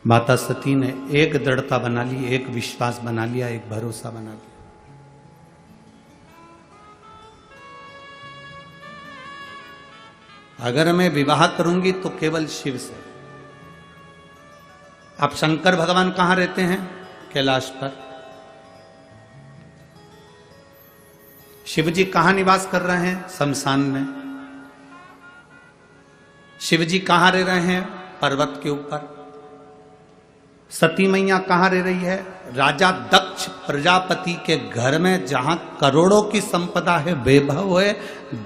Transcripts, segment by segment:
माता सती ने एक दृढ़ता बना ली, एक विश्वास बना लिया, एक भरोसा बना लिया। अगर मैं विवाह करूंगी तो केवल शिव से। अब शंकर भगवान कहां रहते हैं? कैलाश पर। शिव जी कहां निवास कर रहे हैं? शमशान में। शिव जी कहां रह रहे हैं? पर्वत के ऊपर। सती मैया कहां रह रही है? राजा दक्ष प्रजापति के घर में, जहां करोड़ों की संपदा है, वैभव है,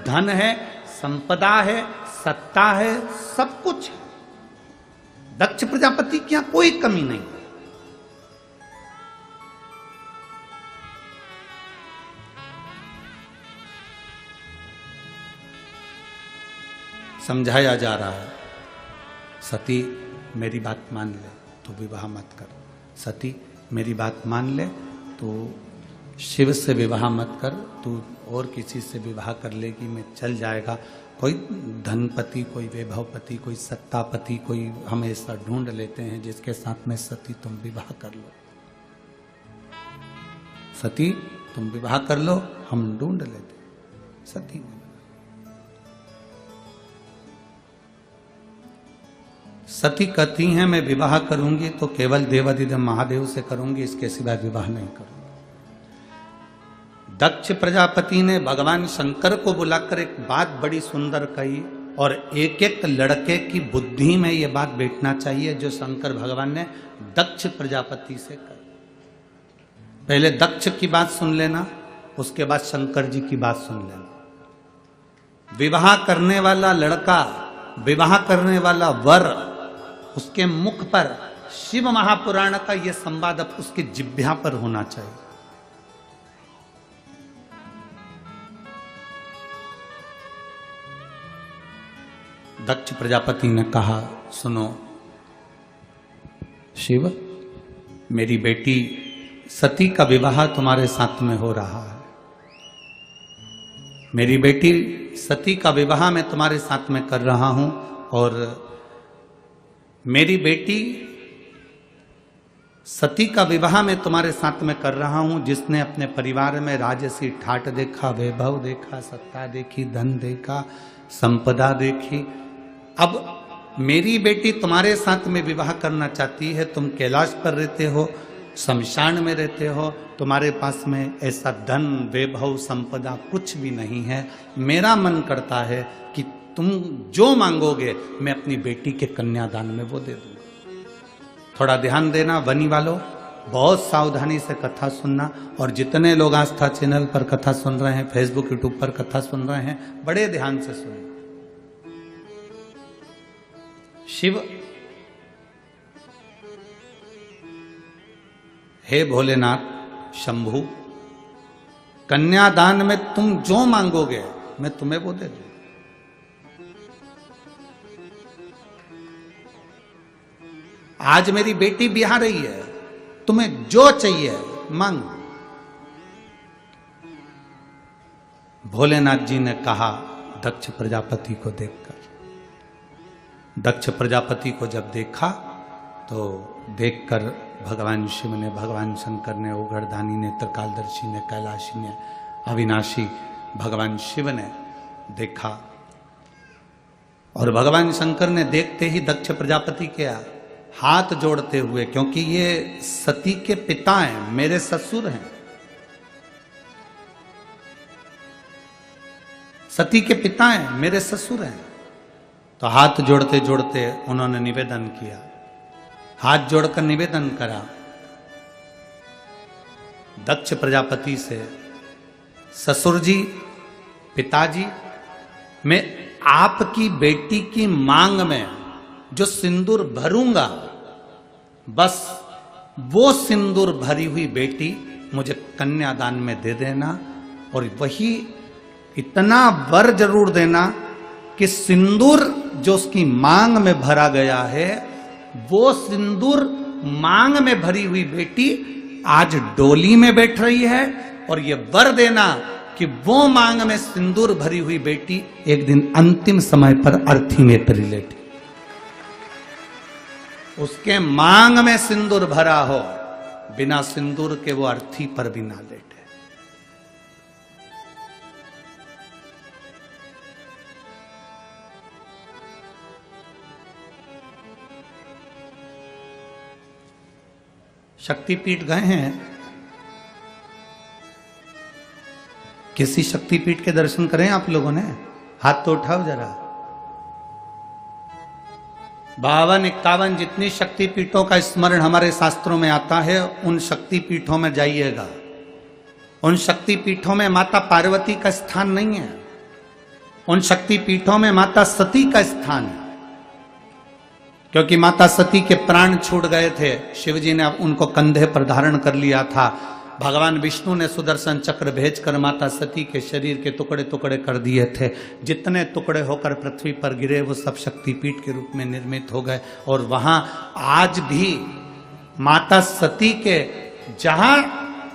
धन है, संपदा है, सत्ता है, सब कुछ है। दक्ष प्रजापति की यहां कोई कमी नहीं। समझाया जा रहा है, सती मेरी बात मान ले तो विवाह मत कर। सती मेरी बात मान ले तो शिव से विवाह मत कर। तू और किसी से विवाह कर लेगी मैं चल जाएगा। कोई धनपति, कोई वैभवपति, कोई सत्तापति, कोई हमेशा ढूंढ लेते हैं जिसके साथ में सती तुम विवाह कर लो। सती तुम विवाह कर लो, हम ढूंढ लेते। सती ने सती कहती हैं मैं विवाह करूंगी तो केवल देवाधिदेव महादेव से करूंगी, इसके सिवा विवाह नहीं करूंगी। दक्ष प्रजापति ने भगवान शंकर को बुलाकर एक बात बड़ी सुंदर कही, और एक एक लड़के की बुद्धि में यह बात बैठना चाहिए जो शंकर भगवान ने दक्ष प्रजापति से कही। पहले दक्ष की बात सुन लेना, उसके बाद शंकर जी की बात सुन लेना। विवाह करने वाला लड़का, विवाह करने वाला वर, उसके मुख पर शिव महापुराण का यह संवाद अब उसकी जिह्वा पर होना चाहिए। दक्ष प्रजापति ने कहा सुनो शिव, मेरी बेटी सती का विवाह तुम्हारे साथ में हो रहा है। मेरी बेटी सती का विवाह मैं तुम्हारे साथ में कर रहा हूं, और मेरी बेटी सती का विवाह मैं तुम्हारे साथ में कर रहा हूं, जिसने अपने परिवार में राजसी ठाट देखा, वैभव देखा, सत्ता देखी, धन देखा, संपदा देखी। अब मेरी बेटी तुम्हारे साथ में विवाह करना चाहती है। तुम कैलाश पर रहते हो, शमशान में रहते हो, तुम्हारे पास में ऐसा धन, वैभव, संपदा कुछ भी नहीं है। मेरा मन करता है कि तुम जो मांगोगे मैं अपनी बेटी के कन्यादान में वो दे दूंगा। थोड़ा ध्यान देना वनी वालों, बहुत सावधानी से कथा सुनना, और जितने लोग आस्था चैनल पर कथा सुन रहे हैं, फेसबुक यूट्यूब पर कथा सुन रहे हैं, बड़े ध्यान से सुनना। शिव, हे भोलेनाथ शंभु, कन्यादान में तुम जो मांगोगे मैं तुम्हें वो दे दूंगा। आज मेरी बेटी ब्याह रही है, तुम्हें जो चाहिए मांगो। भोलेनाथ जी ने कहा दक्ष प्रजापति को देखकर। दक्ष प्रजापति को जब देखा तो देखकर भगवान शिव ने, भगवान शंकर ने, ओघड़दानी ने, त्रिकालदर्शी ने, कैलाशी ने, अविनाशी भगवान शिव ने देखा, और भगवान शंकर ने देखते ही दक्ष प्रजापति के हाथ जोड़ते हुए, क्योंकि ये सती के पिता हैं, मेरे ससुर हैं, सती के पिता हैं, मेरे ससुर हैं, तो हाथ जोड़ते जोड़ते उन्होंने निवेदन किया। हाथ जोड़कर निवेदन करा दक्ष प्रजापति से, ससुर जी, पिताजी, मैं आपकी बेटी की मांग में जो सिंदूर भरूंगा, बस वो सिंदूर भरी हुई बेटी मुझे कन्यादान में दे देना, और वही इतना वर जरूर देना कि सिंदूर जो उसकी मांग में भरा गया है, वो सिंदूर मांग में भरी हुई बेटी आज डोली में बैठ रही है, और ये वर देना कि वो मांग में सिंदूर भरी हुई बेटी एक दिन अंतिम समय पर अर्थी में परिलेटी। उसके मांग में सिंदूर भरा हो, बिना सिंदूर के वो अर्थी पर भी ना लेटे। शक्तिपीठ गए हैं? किसी शक्तिपीठ के दर्शन करें आप लोगों ने? हाथ तो उठाओ जरा। 52-51 जितनी शक्तिपीठों का स्मरण हमारे शास्त्रों में आता है, उन शक्तिपीठों में जाइएगा। उन शक्तिपीठों में माता पार्वती का स्थान नहीं है, उन शक्तिपीठों में माता सती का स्थान है। क्योंकि माता सती के प्राण छूट गए थे, शिवजी ने उनको कंधे पर धारण कर लिया था। भगवान विष्णु ने सुदर्शन चक्र भेजकर माता सती के शरीर के टुकड़े टुकड़े कर दिए थे। जितने टुकड़े होकर पृथ्वी पर गिरे वो सब शक्तिपीठ के रूप में निर्मित हो गए। और वहां आज भी माता सती के जहां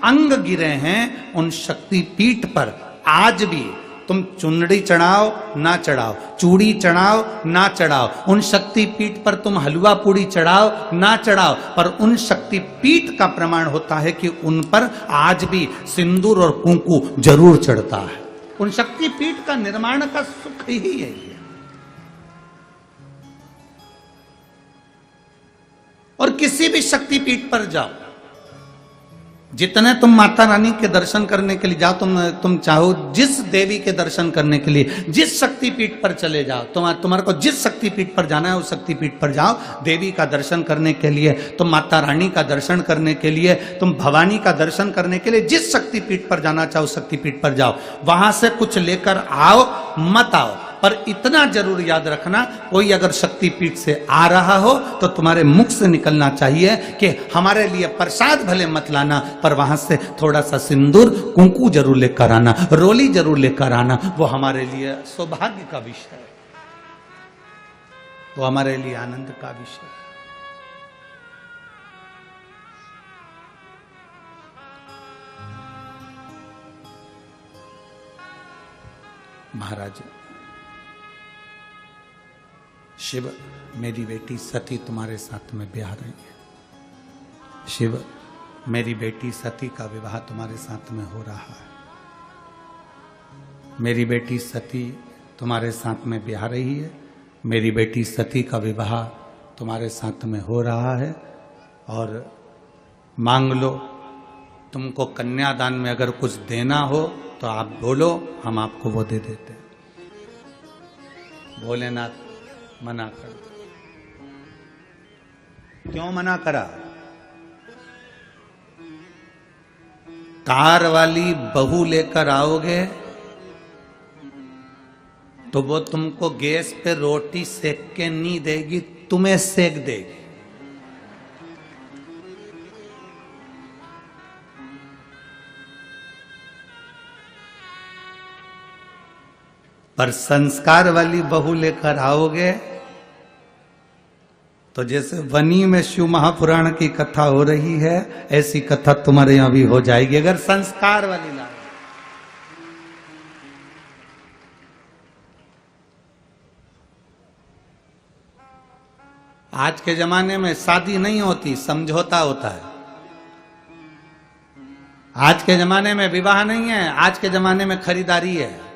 अंग गिरे हैं, उन शक्तिपीठ पर आज भी तुम चुनरी चढ़ाओ ना चढ़ाओ, चूड़ी चढ़ाओ ना चढ़ाओ, उन शक्तिपीठ पर तुम हलवा पूड़ी चढ़ाओ ना चढ़ाओ, पर उन शक्तिपीठ का प्रमाण होता है कि उन पर आज भी सिंदूर और कुंकू जरूर चढ़ता है। उन शक्तिपीठ का निर्माण का सुख ही है ये। और किसी भी शक्तिपीठ पर जाओ, जितने तुम माता रानी के दर्शन करने के लिए जाओ, तुम चाहो जिस देवी के दर्शन करने के लिए जिस शक्तिपीठ पर चले जाओ, तुम्हारे को जिस शक्तिपीठ पर जाना है उस शक्तिपीठ पर जाओ। देवी का दर्शन करने के लिए, तुम माता रानी का दर्शन करने के लिए, तुम भवानी का दर्शन करने के लिए जिस शक्तिपीठ पर जाना चाहो शक्तिपीठ पर जाओ। वहां से कुछ लेकर आओ मत आओ, पर इतना जरूर याद रखना, कोई अगर शक्तिपीठ से आ रहा हो तो तुम्हारे मुख से निकलना चाहिए कि हमारे लिए प्रसाद भले मत लाना, पर वहां से थोड़ा सा सिंदूर कुंकू जरूर लेकर आना, रोली जरूर लेकर आना। वो हमारे लिए सौभाग्य का विषय है, वो हमारे लिए आनंद का विषय है। महाराज शिव, मेरी बेटी सती तुम्हारे साथ में ब्याह रही है। शिव, मेरी बेटी सती का विवाह तुम्हारे साथ में हो रहा है। मेरी बेटी सती तुम्हारे साथ में ब्याह रही है। मेरी बेटी सती का विवाह तुम्हारे साथ में हो रहा है। और मांग लो, तुमको कन्यादान में अगर कुछ देना हो तो आप बोलो, हम आपको वो दे देते हैं। भोलेनाथ मना कर। क्यों मना करा? कार वाली बहू लेकर आओगे तो वो तुमको गैस पे रोटी सेक के नहीं देगी, तुम्हें सेक देगी। पर संस्कार वाली बहू लेकर आओगे तो जैसे वनी में शिव महापुराण की कथा हो रही है, ऐसी कथा तुम्हारे यहां भी हो जाएगी अगर संस्कार वाली ला। आज के जमाने में शादी नहीं होती, समझौता होता है। आज के जमाने में विवाह नहीं है, आज के जमाने में खरीदारी है।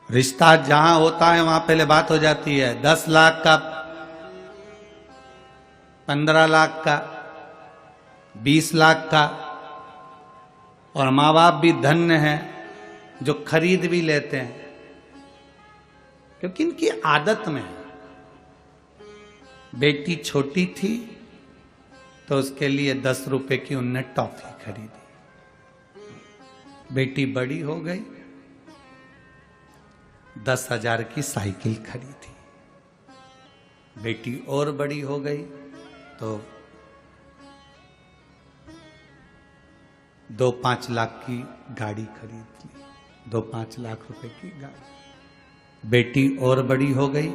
रिश्ता जहां होता है वहां पहले बात हो जाती है, 10 लाख का, 15 लाख का, 20 लाख का। और माँ बाप भी धन्य हैं जो खरीद भी लेते हैं, क्योंकि इनकी आदत में है। बेटी छोटी थी तो उसके लिए 10 रुपए की उनने टॉफी खरीदी। बेटी बड़ी हो गई, 10,000 की साइकिल खरीदी। बेटी और बड़ी हो गई तो 2-5 लाख की गाड़ी खरीद ली, 2-5 लाख रुपए की गाड़ी। बेटी और बड़ी हो गई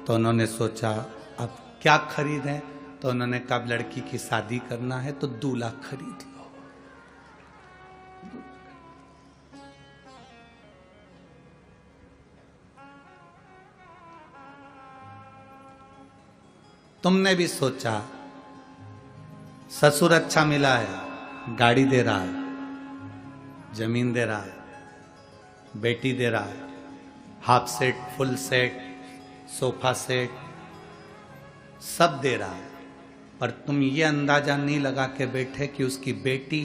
तो उन्होंने सोचा अब क्या खरीदें, तो उन्होंने कहा लड़की की शादी करना है तो दूल्हा खरीद लो। तुमने भी सोचा ससुर अच्छा मिला है, गाड़ी दे रहा है, जमीन दे रहा है, बेटी दे रहा है, half set, full set, sofa set, सब दे रहा है, पर तुम ये अंदाजा नहीं लगा के बैठे कि उसकी बेटी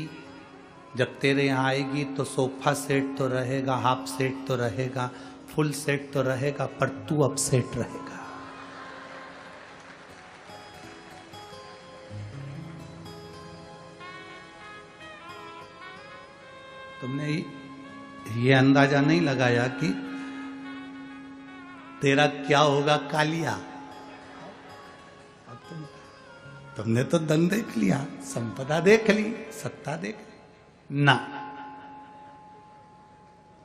जब तेरे यहाँ आएगी तो सोफा सेट तो रहेगा, हाफ सेट तो रहेगा, फुल सेट तो रहेगा, पर तू अपसेट रहेगा। तुमने ये अंदाजा नहीं लगाया कि तेरा क्या होगा कालिया। तुमने तो धन देख लिया, संपदा देख ली, सत्ता देख ली ना।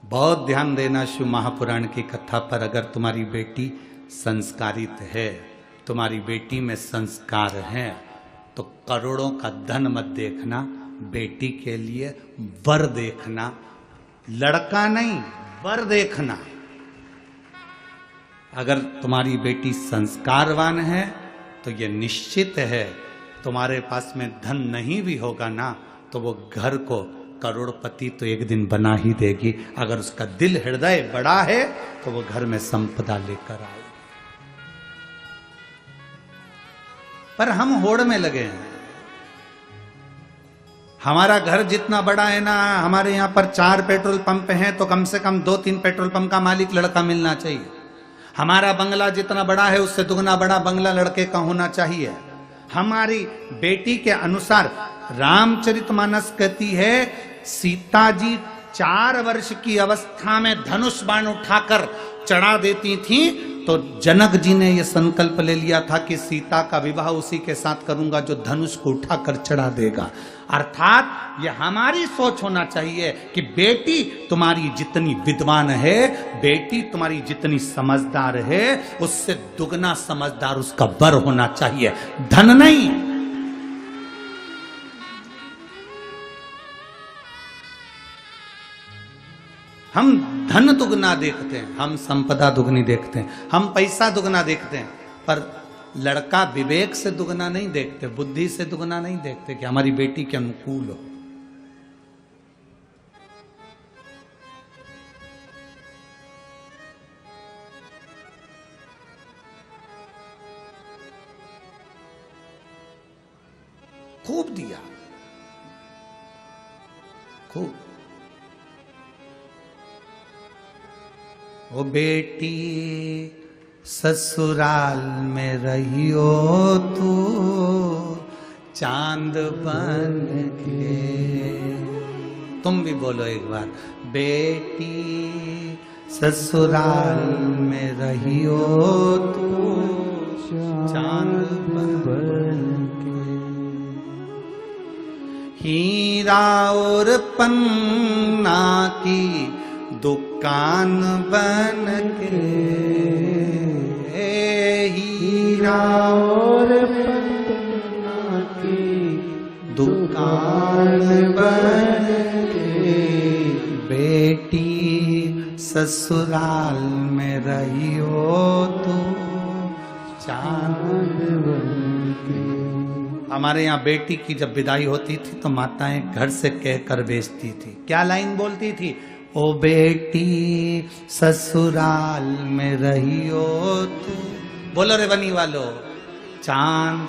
बहुत ध्यान देना शिव महापुराण की कथा पर। अगर तुम्हारी बेटी संस्कारित है, तुम्हारी बेटी में संस्कार है, तो करोड़ों का धन मत देखना, बेटी के लिए वर देखना, लड़का नहीं वर देखना। अगर तुम्हारी बेटी संस्कारवान है तो ये निश्चित है तुम्हारे पास में धन नहीं भी होगा ना तो वो घर को करोड़पति तो एक दिन बना ही देगी। अगर उसका दिल हृदय बड़ा है तो वो घर में संपदा लेकर आए। पर हम होड़ में लगे हैं। हमारा घर जितना बड़ा है ना, हमारे यहां पर 4 पेट्रोल पंप हैं तो कम से कम 2-3 पेट्रोल पंप का मालिक लड़का मिलना चाहिए। हमारा बंगला जितना बड़ा है उससे दुगना बड़ा बंगला लड़के का होना चाहिए। हमारी बेटी के अनुसार रामचरितमानस कहती है सीता जी 4 वर्ष की अवस्था में धनुष बाण उठाकर चढ़ा देती थी, तो जनक जी ने यह संकल्प ले लिया था कि सीता का विवाह उसी के साथ करूंगा जो धनुष को उठाकर चढ़ा देगा। अर्थात यह हमारी सोच होना चाहिए कि बेटी तुम्हारी जितनी विद्वान है, बेटी तुम्हारी जितनी समझदार है, उससे दुगना समझदार उसका वर होना चाहिए, धन नहीं। हम धन दुगना देखते हैं, हम संपदा दुगनी देखते हैं, हम पैसा दुगना देखते हैं, पर लड़का विवेक से दुगना नहीं देखते, बुद्धि से दुगना नहीं देखते कि हमारी बेटी के अनुकूल हो। खूब दिया, खूब। ओ बेटी ससुराल में रहियो तू चांद बन के। तुम भी बोलो एक बार, बेटी ससुराल में रहियो तू चांद बन के। हीरा और पन्ना की दुकान बन के, हीरा और पन्ना की दुकान बन के। बेटी ससुराल में रहियो तो चांद बन के। हमारे यहाँ बेटी की जब विदाई होती थी तो माताएं घर से कहकर भेजती थी। क्या लाइन बोलती थी? ओ बेटी ससुराल में रहियो तू, बोलो रे बनी वालो, चांद।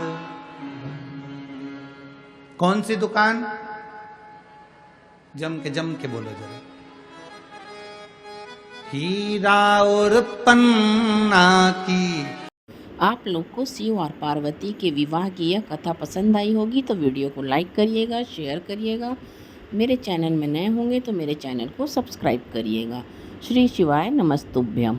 कौन सी दुकान? जम के बोलो जरा। हीरा और पन्ना की। आप लोग को शिव और पार्वती के विवाह की यह कथा पसंद आई होगी तो वीडियो को लाइक करिएगा, शेयर करिएगा। मेरे चैनल में नए होंगे तो मेरे चैनल को सब्सक्राइब करिएगा। श्री शिवाय नमस्तुभ्यम।